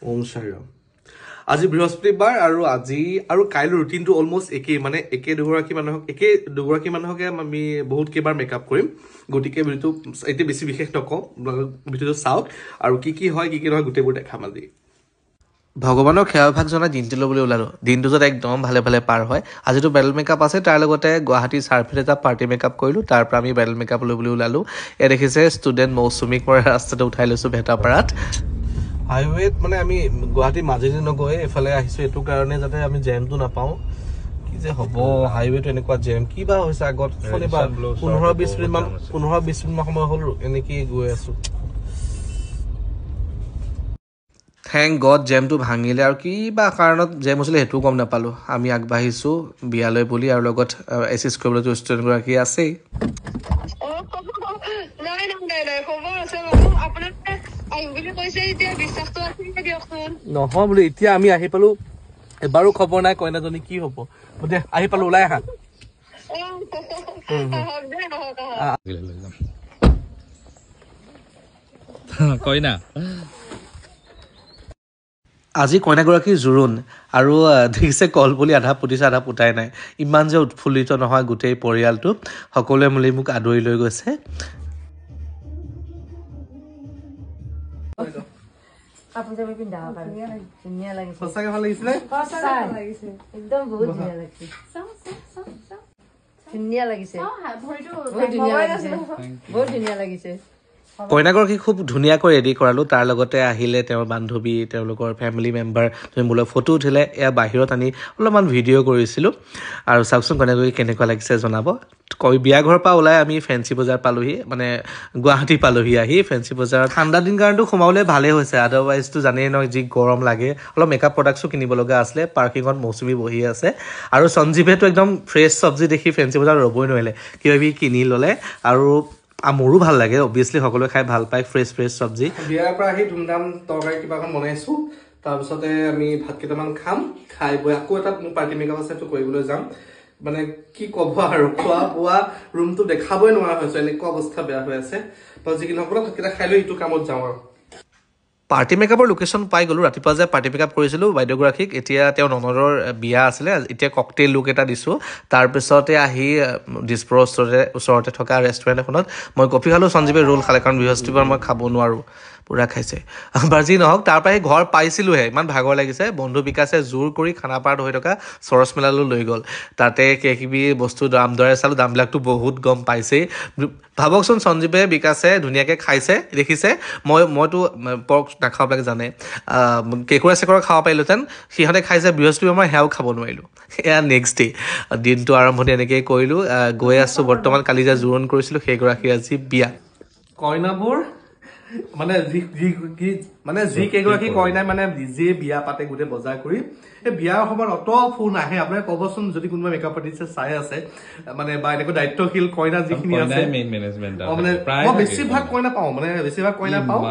ওম শাইৰাম আজি বৃহস্পতিবাৰ আৰু আজি আৰু কাইলৈ ৰুটিনটো অলমোষ্ট একেই মানে দুগৰাকী মানুহকে আমি বহুত কেইবাৰ মেকআপ কৰিম গতিকে ভিডিঅ'টো এতিয়া বেছি বিশেষ নকওঁ ভিডিঅ'টো চাওক আৰু কি হয় কি নহয় গোটেইবোৰ দেখাম আজি ভগৱানৰ সেৱাভাগ জনাই দিনটো ল'বলৈ ওলালো দিনটো য'ত একদম ভালে ভালে পাৰ হয় আজিতো ব্ৰাইডেল মেকআপ আছে তাৰ লগতে গুৱাহাটী চাৰ্ফিত এটা পাৰ্টি মেকআপ কৰিলোঁ তাৰ পৰা আমি ব্ৰাইডেল মেকআপ ল'বলৈ ওলালোঁ এয়া দেখিছে ষ্টুডেণ্ট মৌচুমীক মই ৰাস্তাতে উঠাই লৈছোঁ ভেটাপাৰাত হাইৱেত মানে আমি গুৱাহাটী মাজেদি নগৈ এফালে আহিছোঁ এইটো কাৰণে যাতে আমি জেমটো নাপাওঁ কি যে হ'ব হাইৱেটো এনেকুৱা জেম কি বা হৈছে আগত 15-20 মিনিটমান সময় হ'ল এনেকেই গৈ আছোঁ থেংক গড জেমটো ভাঙিলে আৰু কিবা কাৰণত জেম হৈছিলে সেইটোও গম নাপালোঁ আমি আগবাঢ়িছোঁ বিয়ালৈ বুলি আৰু লগত এচিষ্ট কৰিবলৈ ষ্টুডেণ্টগৰাকী আছেই নহয় বোলো এতিয়া আমি আহি পালো এবাৰো খবৰ নাই কইনাজনী কি হব দে আহি পালো ওলাই আহা কইনা আজি কইনাগৰাকীৰ জোৰোণ আৰু দেখিছে কল বুলি আধা পুতিছে আধা পুতাই নাই ইমান যে উৎফুল্লিত নহয় গোটেই পৰিয়ালটো সকলোৱে মিলি মোক আদৰি লৈ গৈছে সঁচাকে ভাল লাগিছিলে একদম বহুত ধুনীয়া লাগিছে বহুত ধুনীয়া লাগিছে কইনাগৰাকী খুব ধুনীয়াকৈ ৰেডি কৰালোঁ তাৰ লগতে আহিলে তেওঁৰ বান্ধৱী তেওঁলোকৰ ফেমিলি মেম্বাৰ মোলৈ ফটো উঠিলে এয়া বাহিৰত আনি অলপমান ভিডিঅ' কৰিছিলোঁ আৰু চাওকচোন কইনাগৰাকী কেনেকুৱা লাগিছে জনাব বিয়া ঘৰৰ পৰা ওলাই আমি ফেঞ্চি বজাৰ পালোহি মানে গুৱাহাটী পালোহি আহি ফেঞ্চি বজাৰত ঠাণ্ডা দিন কাৰণেতো সোমাবলৈ ভালেই হৈছে আদাৰৱাইজটো জানেই নহয় যি গৰম লাগে অলপ মেকআপ প্ৰডাক্টছো কিনিব লগা আছিলে পাৰ্কিঙত মৌচুমী বহি আছে আৰু সঞ্জীৱেতো একদম ফ্ৰেছ চব্জি দেখি ফেঞ্চি বজাৰ ৰ'বই নোৱাৰিলে কিবা কিনি ল'লে আৰু মোৰো ভাল লাগে অবভিয়াছলি সকলোৱে খাই ভাল পায় ফ্ৰেছ চব্জি বিয়াৰ পৰা আহি ধুমধাম তৰকাৰী কিবা এখন বনাইছোঁ তাৰপিছতে আমি ভাত কেইটামান খাম খাই বৈ আকৌ এটা পাৰ্টি মেকআপ আছে সেইটো কৰিবলৈ যাম মানে কি ক'ব আৰু খোৱা বোৱা ৰুমটো দেখাবই নোৱাৰা হৈছে এনেকুৱা অৱস্থা বেয়া হৈ আছে যিখিনি সকলো ভাতকেইটা খাই লৈ ইটো কামত যাওঁ আৰু পাৰ্টি মেকআপৰ লোকেশ্যন পাই গ'লোঁ ৰাতিপুৱা যে পাৰ্টি মেকআপ কৰিছিলোঁ বাইদেউগৰাকীক এতিয়া তেওঁ ননদৰ বিয়া আছিলে এতিয়া ককটেইল লুক এটা দিছোঁ তাৰপিছতে আহি দিছপুৰৰ ওচৰতে থকা ৰেষ্টুৰেণ্ট এখনত মই কফি খালোঁ সঞ্জীৱে ৰোল খালে কাৰণ বৃহস্পতিবাৰ মই খাব নোৱাৰোঁ পুৰা খাইছে বাৰ যি নহওক তাৰ পৰাই ঘৰ পাইছিলোঁহে ইমান ভাগৰ লাগিছে বন্ধু বিকাশে জোৰ কৰি খানাপাৰাত হৈ থকা চৰচ মেলালৈ লৈ গ'ল তাতে কিবি বস্তু দাম দৰে চালোঁ দামবিলাকতো বহুত গম পাইছেই ভাবকচোন সঞ্জীৱে বিকাশে ধুনীয়াকৈ খাইছে দেখিছে মইতো পৰ্ক নাখাওঁবিলাক জানে কেঁকুৰা চেকুৰা খাব পাৰিলোহেঁতেন সিহঁতে খাইছে বৃহস্পতিবাৰ মই সেয়াও খাব নোৱাৰিলোঁ এয়া নেক্সট ডে দিনটো আৰম্ভণি এনেকৈ কৰিলোঁ গৈ আছোঁ বৰ্তমান কালি যে জোৰোণ কৰিছিলোঁ সেইগৰাকীৰ আজি বিয়া কইনাবোৰ মানে যি কেইগৰাকী কইনাই মানে নিজে বিয়া পাতে গোটেই বজাৰ কৰি এই বিয়াৰ সময়ত অত ফোন আহে আপোনাক ক'বচোন যদি কোনোবা মেকআপ আৰ্টিষ্টে চাই আছে মানে বা এনেকুৱা দায়িত্বশীল কইনা যিখিনি আছে মানে মই বেছিভাগ কইনা পাওঁ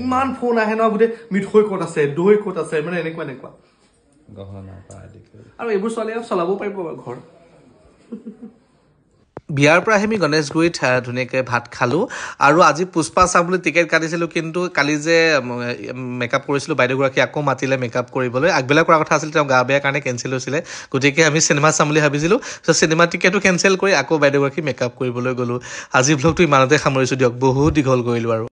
ইমান ফোন আহে ন গোটেই মিঠৈ ক'ত আছে দৈ ক'ত আছে মানে এনেকুৱা আৰু এইবোৰ ছোৱালী চলাব পাৰিব ঘৰ বিয়াৰ পৰা আহি আমি গণেশগুৰিত ধুনীয়াকৈ ভাত খালোঁ আৰু আজি পুষ্পা চাম বুলি টিকেট কাটিছিলোঁ কিন্তু কালি যে মেকআপ কৰিছিলোঁ বাইদেউগৰাকী আকৌ মাতিলে মেকআপ কৰিবলৈ আগবেলা কৰা কথা আছিল তেওঁ গা বেয়া কাৰণে কেঞ্চেল হৈছিলে গতিকে আমি চিনেমা চাম বুলি ভাবিছিলোঁ চ' চিনেমা টিকেটো কেঞ্চেল কৰি আকৌ বাইদেউগৰাকী মেকআপ কৰিবলৈ গ'লোঁ আজি ভ্লগটো ইমানতে সামৰিছোঁ দিয়ক বহুত দীঘল কৰিলোঁ আৰু